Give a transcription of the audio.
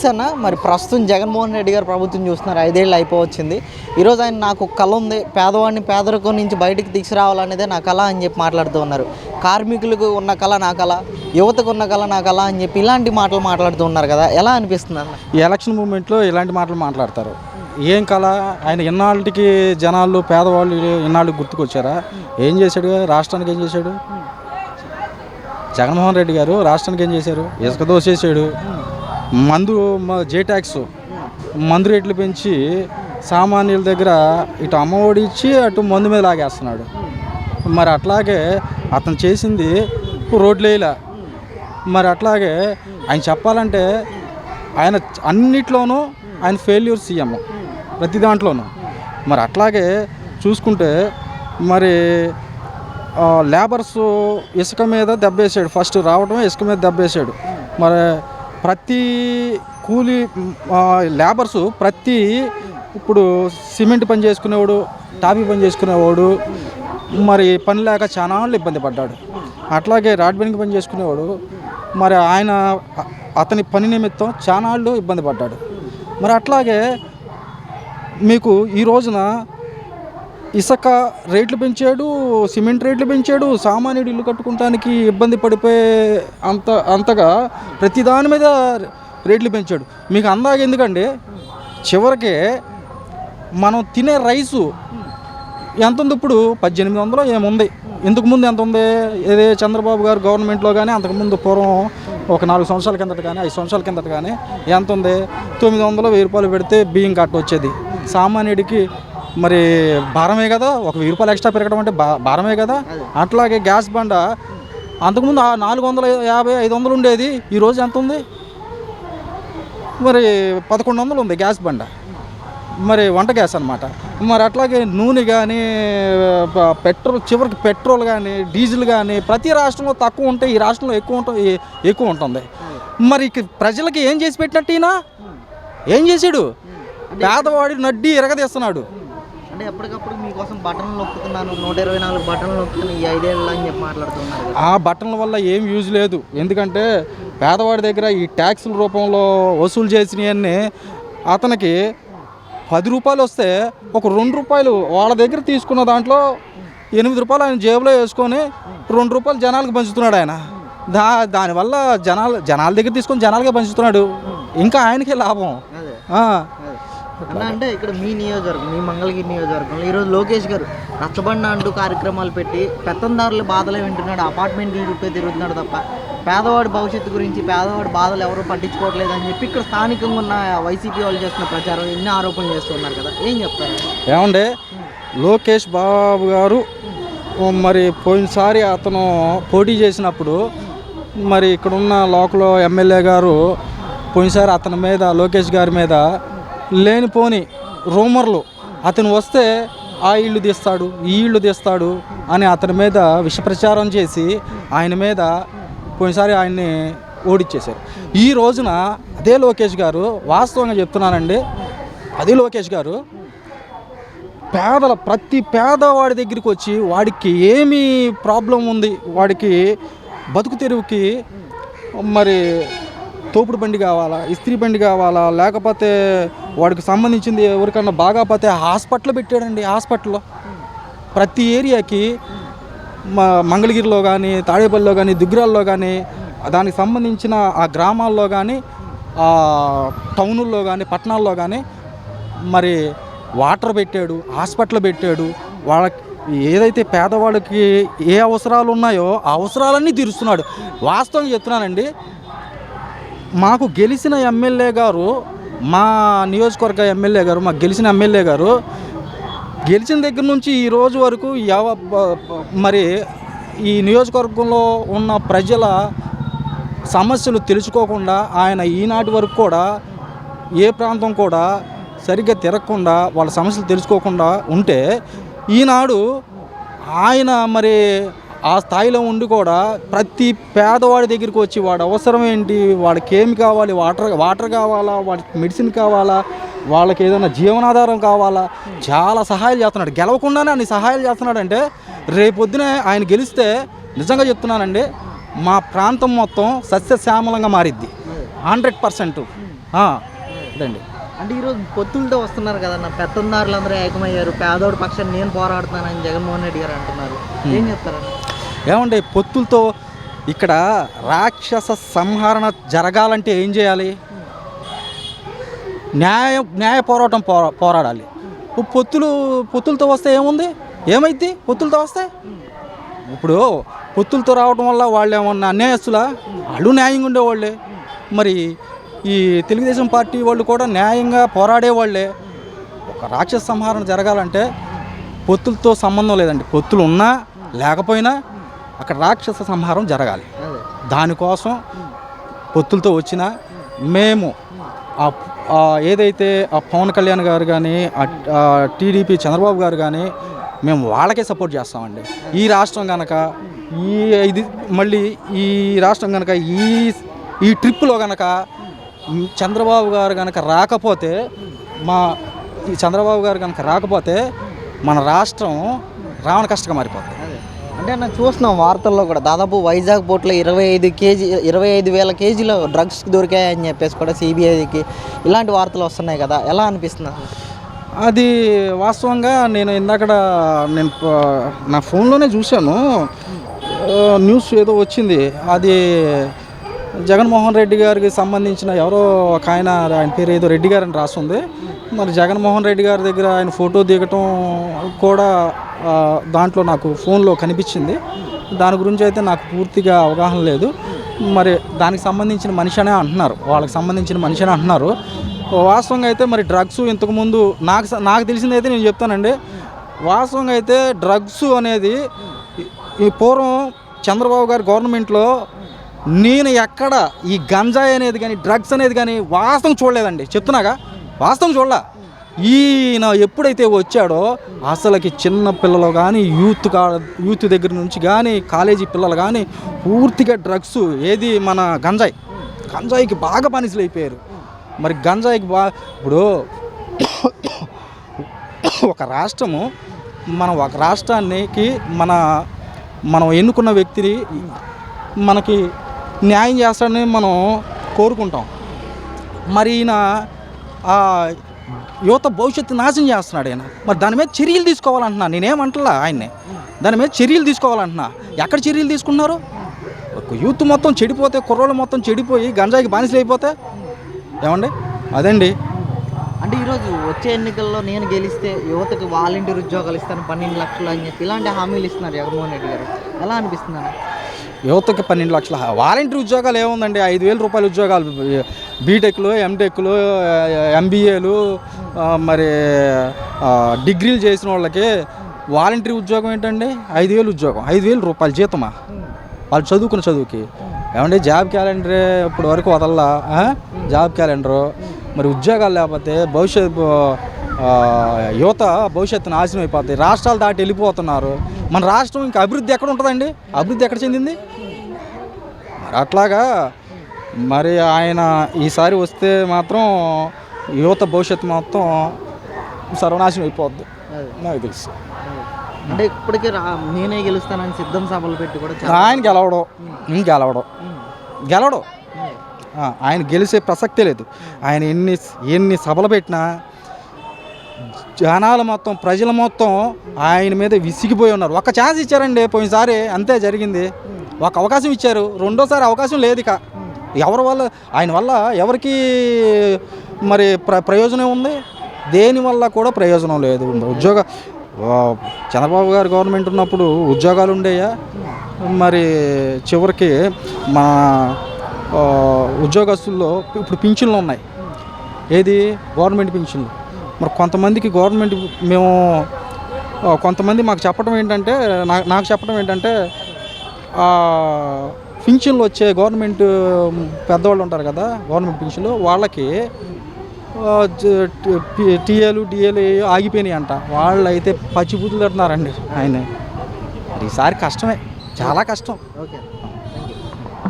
నమస్తే అన్న. మరి ప్రస్తుతం జగన్మోహన్ రెడ్డి గారు ప్రభుత్వం చూస్తున్నారు, 5 ఏళ్ళు అయిపోవచ్చింది. ఈరోజు ఆయన నాకు కళ ఉంది, పేదవాడిని పేదరికం నుంచి బయటికి తీసుకురావాలనేదే నా కళ అని చెప్పి మాట్లాడుతూ ఉన్నారు. కార్మికులకు ఉన్న కళ నా కళ, యువతకు ఉన్న కళ నా కళ అని చెప్పి ఇలాంటి మాటలు మాట్లాడుతూ ఉన్నారు కదా, ఎలా అనిపిస్తుంది అన్న? ఈ ఎలక్షన్ మూమెంట్లో ఇలాంటి మాటలు మాట్లాడతారు. ఏం కళ? ఆయన ఇన్నాళ్ళకి జనాలు పేదవాళ్ళు ఇన్నాళ్ళకి గుర్తుకొచ్చారా? ఏం చేశాడు? రాష్ట్రానికి ఏం చేశాడు జగన్మోహన్ రెడ్డి గారు? రాష్ట్రానికి ఏం చేశారు? ఇసుక దోసేసాడు, మందు జే ట్యాక్స్ మందు రేట్లు పెంచి సామాన్యుల దగ్గర ఇటు అమ్మఒడి ఇచ్చి అటు మందు మీద లాగేస్తున్నాడు. మరి అట్లాగే అతను చేసింది రోడ్లు వేయలే. మరి అట్లాగే ఆయన చెప్పాలంటే ఆయన అన్నిట్లోనూ ఆయన ఫెయిల్యూర్ సీఎం, ప్రతి దాంట్లోనూ. మరి అట్లాగే చూసుకుంటే మరి లేబర్స్ ఇసుక మీద దెబ్బేసాడు. ఫస్ట్ రావడమే ఇసుక మీద దెబ్బేసాడు. మరి ప్రతి కూలీ లేబర్స్ ఇప్పుడు సిమెంట్ పని చేసుకునేవాడు, టాపీ పని చేసుకునేవాడు మరి పని లేక చాలా ఇబ్బంది పడ్డాడు. అట్లాగే రాడ్ బెండింగ్ పని చేసుకునేవాడు మరి అతని పని నిమిత్తం చాలా ఇబ్బంది పడ్డాడు. మరి అట్లాగే మీకు ఈ రోజున ఇసుక రేట్లు పెంచాడు, సిమెంట్ రేట్లు పెంచాడు, సామాన్యుడు ఇల్లు కట్టుకోవడానికి ఇబ్బంది పడిపోయే అంతగా ప్రతి దాని మీద రేట్లు పెంచాడు. మీకు అందాక ఎందుకండి, చివరికి మనం తినే రైసు ఎంత ఉంది ఇప్పుడు? 1800 ఏముంది. ఇంతకుముందు ఎంత ఉంది? ఏదే చంద్రబాబు గారు గవర్నమెంట్లో కానీ అంతకుముందు పూర్వం ఒక 4 సంవత్సరాల కిందట కానీ 5 సంవత్సరాల కిందట కానీ ఎంత ఉంది? 900, 1000 రూపాయలు పెడితే బియ్యం కట్ట వచ్చేది. సామాన్యుడికి మరి భారమే కదా, ఒక 1000 రూపాయలు ఎక్స్ట్రా పెరగడం అంటే భారమే కదా. అట్లాగే గ్యాస్ బండ అంతకుముందు 450, 500 ఉండేది, ఈరోజు ఎంత ఉంది? మరి 1100 ఉంది గ్యాస్ బండ, మరి వంట గ్యాస్ అనమాట. మరి అట్లాగే నూనె కానీ చివరికి పెట్రోల్ కానీ డీజిల్ కానీ ప్రతి రాష్ట్రంలో తక్కువ ఉంటే ఈ రాష్ట్రంలో ఎక్కువ ఉంటుంది. మరి ప్రజలకి ఏం చేసి పెట్టినట్టు ఈయన? ఏం చేశాడు? పేదవాడి నడ్డి ఎరగదీస్తున్నాడు. అంటే ఎప్పటికప్పుడు మీకోసం బటన్లు నొక్కుతున్నాను, 124 బటన్లు నొక్కుతున్నాను ఈ 5 ఏళ్ళు అని చెప్పి మాట్లాడుతున్నారు. ఆ బటన్ల వల్ల ఏం యూజ్ లేదు. ఎందుకంటే పేదవాడి దగ్గర ఈ ట్యాక్సుల రూపంలో వసూలు చేసినవన్నీ అతనికి 10 రూపాయలు వస్తే ఒక 2 రూపాయలు వాళ్ళ దగ్గర తీసుకున్న దాంట్లో 8 రూపాయలు ఆయన జేబులో వేసుకొని 2 రూపాయలు జనాలకు పంచుతున్నాడు ఆయన. దానివల్ల జనాల దగ్గర తీసుకొని జనాలకే పంచుతున్నాడు, ఇంకా ఆయనకే లాభం. అన్న, అంటే ఇక్కడ మీ నియోజకవర్గం, మీ మంగళగిరి నియోజకవర్గంలో ఈరోజు లోకేష్ గారు రచ్చబండ అంటూ కార్యక్రమాలు పెట్టి పెత్తందారుల బాధలే వింటున్నాడు, అపార్ట్మెంట్లు చుట్టూ తిరుగుతున్నాడు తప్ప పేదవాడి భవిష్యత్తు గురించి, పేదవాడి బాధలు ఎవరు పట్టించుకోవట్లేదు అని చెప్పి ఇక్కడ స్థానికంగా ఉన్న వైసీపీ వాళ్ళు చేస్తున్న ప్రచారం ఎన్ని ఆరోపణలు చేస్తున్నారు కదా, ఏం చెప్తారు? ఏమంటే లోకేష్ బాబు గారు మరి పోయినసారి అతను పోటీ చేసినప్పుడు మరి ఇక్కడున్న లోకల్ ఎమ్మెల్యే గారు పోయినసారి అతని మీద, లోకేష్ గారి మీద లేనిపోని రూమర్లు, అతను వస్తే ఆ ఇల్లు తీస్తాడు, ఈ ఇల్లు తీస్తాడు అని అతని మీద విషప్రచారం చేసి ఆయన మీద పోయినసారి ఆయన్ని ఓడిచ్చేశారు. ఈ రోజున అదే లోకేష్ గారు, వాస్తవంగా చెప్తున్నానండి, అదే లోకేష్ గారు ప్రతి పేదవాడి దగ్గరికి వచ్చి వాడికి ఏమి ప్రాబ్లం ఉంది, వాడికి బతుకు తెరువుకి మరి తోపుడు బండి కావాలా, ఇస్త్రీ బండి కావాలా, లేకపోతే వాడికి సంబంధించింది ఎవరికన్నా బాగాపోతే హాస్పిటల్ పెట్టాడండి. హాస్పిటల్లో ప్రతి ఏరియాకి మంగళగిరిలో కానీ, తాడేపల్లిలో కానీ, దుగ్గిరాల్లో కానీ, దానికి సంబంధించిన ఆ గ్రామాల్లో కానీ, టౌనుల్లో కానీ, పట్టణాల్లో కానీ మరి వాటర్ పెట్టాడు, హాస్పిటల్ పెట్టాడు. వాళ్ళకి ఏదైతే పేదవాళ్ళకి ఏ అవసరాలు ఉన్నాయో ఆ అవసరాలన్నీ తీరుస్తున్నాడు. వాస్తవంగా చెప్తున్నానండి, మాకు గెలిచిన ఎమ్మెల్యే గారు, మా నియోజకవర్గ ఎమ్మెల్యే గారు, మాకు గెలిచిన ఎమ్మెల్యే గారు గెలిచిన దగ్గర నుంచి ఈ రోజు వరకు మరి ఈ నియోజకవర్గంలో ఉన్న ప్రజల సమస్యలు తెలుసుకోకుండా ఆయన ఈనాటి వరకు కూడా ఏ ప్రాంతం కూడా సరిగ్గా తిరగకుండా వాళ్ళ సమస్యలు తెలుసుకోకుండా ఉంటే, ఈనాడు ఆయన మరి ఆ స్థాయిలో ఉండి కూడా ప్రతి పేదవాడి దగ్గరికి వచ్చి వాడి అవసరం ఏంటి, వాడికి ఏమి కావాలి, వాటర్ కావాలా, వాడికి మెడిసిన్ కావాలా, వాళ్ళకి ఏదైనా జీవనాధారం కావాలా, చాలా సహాయాలు చేస్తున్నాడు. గెలవకుండానే అన్ని సహాయాలు చేస్తున్నాడంటే రేపొద్దునే ఆయన గెలిస్తే నిజంగా చెప్తున్నానండి, మా ప్రాంతం మొత్తం సస్యశ్యామలంగా మారిద్ది 100%. అదండి. అంటే ఈరోజు పొత్తులతో వస్తున్నారు కదన్న, పెత్తందారులు అందరూ ఏకమయ్యారు, పేదోడి పక్షాన్ని నేను పోరాడుతున్నానని జగన్మోహన్ రెడ్డి గారు అంటున్నారు. ఏం చెప్తారన్న? ఏమండి పొత్తులతో ఇక్కడ రాక్షస సంహరణ జరగాలంటే ఏం చేయాలి? న్యాయ పోరాటం పోరాడాలి. పొత్తులతో వస్తే ఏముంది? ఏమైద్ది పొత్తులతో వస్తే? ఇప్పుడు పొత్తులతో రావడం వల్ల వాళ్ళు ఏమన్నా అన్యాయస్తులా? వాళ్ళు న్యాయంగా ఉండేవాళ్ళే. మరి ఈ తెలుగుదేశం పార్టీ వాళ్ళు కూడా న్యాయంగా పోరాడేవాళ్ళే. ఒక రాక్షస సంహారణ జరగాలంటే పొత్తులతో సంబంధం లేదండి. పొత్తులు ఉన్నా లేకపోయినా అక్కడ రాక్షస సంహారం జరగాలి. దానికోసం పొత్తులతో వచ్చినా మేము ఏదైతే ఆ పవన్ కళ్యాణ్ గారు కానీ టీడీపీ చంద్రబాబు గారు కానీ మేము వాళ్ళకే సపోర్ట్ చేస్తామండి. ఈ రాష్ట్రం కనుక మళ్ళీ ఈ రాష్ట్రం కనుక ఈ ట్రిప్పులో కనుక చంద్రబాబు గారు కనుక రాకపోతే మన రాష్ట్రం రావణ కష్టంగా మారిపోతుంది. అంటే నేను చూస్తున్నాం వార్తల్లో కూడా దాదాపు వైజాగ్ పోర్ట్లో 25,000 కేజీలు డ్రగ్స్ దొరికాయని చెప్పేసి కూడా సిబిఐకి ఇలాంటి వార్తలు వస్తున్నాయి కదా, ఎలా అనిపిస్తుంది? అది వాస్తవంగా నేను నా ఫోన్లోనే చూశాను, న్యూస్ ఏదో వచ్చింది. అది జగన్మోహన్ రెడ్డి గారికి సంబంధించిన ఎవరో ఒక ఆయన పేరు ఏదో రెడ్డి గారు అని రాస్తుంది. మరి జగన్మోహన్ రెడ్డి గారి దగ్గర ఆయన ఫోటో దిగటం కూడా దాంట్లో నాకు ఫోన్లో కనిపించింది. దాని గురించి అయితే నాకు పూర్తిగా అవగాహన లేదు. మరి దానికి సంబంధించిన మనిషి అనే అంటున్నారు, వాళ్ళకి సంబంధించిన మనిషి అని అంటున్నారు. వాస్తవంగా అయితే మరి డ్రగ్స్ ఇంతకుముందు నాకు తెలిసిందైతే నేను చెప్తానండి. వాస్తవంగా అయితే డ్రగ్స్ అనేది ఈ పూర్వం చంద్రబాబు గారి గవర్నమెంట్లో నేను ఎక్కడ ఈ గంజాయి అనేది కానీ డ్రగ్స్ అనేది కానీ వాస్తవం చూడలేదండి. చెప్తున్నాగా వాస్తవం చూడలే. ఈయన ఎప్పుడైతే వచ్చాడో అసలుకి చిన్న పిల్లలు కానీ యూత్ దగ్గర నుంచి కానీ కాలేజీ పిల్లలు కానీ పూర్తిగా డ్రగ్స్ ఏది మన గంజాయికి బాగా బానిసలు అయిపోయారు. మరి గంజాయికి ఇప్పుడు ఒక రాష్ట్రానికి మనం ఎన్నుకున్న వ్యక్తిని మనకి న్యాయం చేస్తాడని మనం కోరుకుంటాం. మరి ఈయన యువత భవిష్యత్తు నాశనం చేస్తున్నాడు ఆయన. మరి దాని మీద చర్యలు తీసుకోవాలంటున్నా, నేనేమంటలా ఆయన్నే, దాని మీద చర్యలు తీసుకోవాలంటున్నా. ఎక్కడ చర్యలు తీసుకున్నారు? యూత్ మొత్తం చెడిపోతే, కుర్రోళ్ళు మొత్తం చెడిపోయి గంజాయికి బానిసలు అయిపోతే ఏమండి? అదండి. అంటే ఈరోజు వచ్చే ఎన్నికల్లో నేను గెలిస్తే యువతకు వాలంటీర్ ఉద్యోగాలు ఇస్తాను 12 లక్షలు అని చెప్పి ఇలాంటి హామీలు ఇస్తున్నారు జగన్మోహన్ రెడ్డి గారు. ఎలా అనిపిస్తుంది? యువతకి 12 లక్షల వాలంటీర్ ఉద్యోగాలు ఏముందండి? 5,000 రూపాయల ఉద్యోగాలు, బీటెక్లు, ఎంటెక్లు, ఎంబీఏలు, మరి డిగ్రీలు చేసిన వాళ్ళకి వాలంటీర్ ఉద్యోగం ఏంటండి? 5,000 ఉద్యోగం, 5,000 రూపాయలు జీతమా? వాళ్ళు చదువుకున్న చదువుకి ఏమంటే జాబ్ క్యాలెండరే ఇప్పుడు వరకు వదల్లా. జాబ్ క్యాలెండరు మరి ఉద్యోగాలు లేకపోతే యువత భవిష్యత్తు నాశనం అయిపోతుంది. రాష్ట్రాలు దాటి వెళ్ళిపోతున్నారు. మన రాష్ట్రం ఇంకా అభివృద్ధి ఎక్కడ ఉంటుందండి? అభివృద్ధి ఎక్కడ చెందింది? మరి అట్లాగా మరి ఆయన ఈసారి వస్తే మాత్రం యువత భవిష్యత్తు మొత్తం సర్వనాశనం అయిపోద్ది నాకు తెలుసు. అంటే ఇప్పటికే నేనే గెలుస్తానని సిద్ధం సభలు పెట్టి కూడా ఆయన గెలవడు. ఆయన గెలిచే ప్రసక్తే లేదు. ఆయన ఎన్ని సభలు పెట్టినా జనాలు మొత్తం, ప్రజలు మొత్తం ఆయన మీద విసిగిపోయి ఉన్నారు. ఒక ఛాన్స్ ఇచ్చారండి పోయినసారి, అంతే జరిగింది. ఒక అవకాశం ఇచ్చారు, రెండోసారి అవకాశం లేదు. ఇక ఆయన వల్ల ఎవరికి మరి ప్రయోజనం ఉంది? దేనివల్ల కూడా ప్రయోజనం లేదు. చంద్రబాబు గారు గవర్నమెంట్ ఉన్నప్పుడు ఉద్యోగాలు ఉండేయా? మరి చివరికి మా ఉద్యోగస్తుల్లో ఇప్పుడు పింఛన్లు ఉన్నాయి. ఏది? గవర్నమెంట్ పింఛన్లు. మరి కొంతమందికి కొంతమంది మాకు చెప్పడం ఏంటంటే, నాకు చెప్పడం ఏంటంటే, పింఛన్లు వచ్చే గవర్నమెంట్ పెద్దవాళ్ళు ఉంటారు కదా, గవర్నమెంట్ పింఛన్లు, వాళ్ళకి టీఏలు డిఏలు ఆగిపోయినాయి అంట. వాళ్ళు అయితే పచ్చిబూతులు తిడుతున్నారండి ఆయన. ఈసారి కష్టమే, చాలా కష్టం. ఓకే.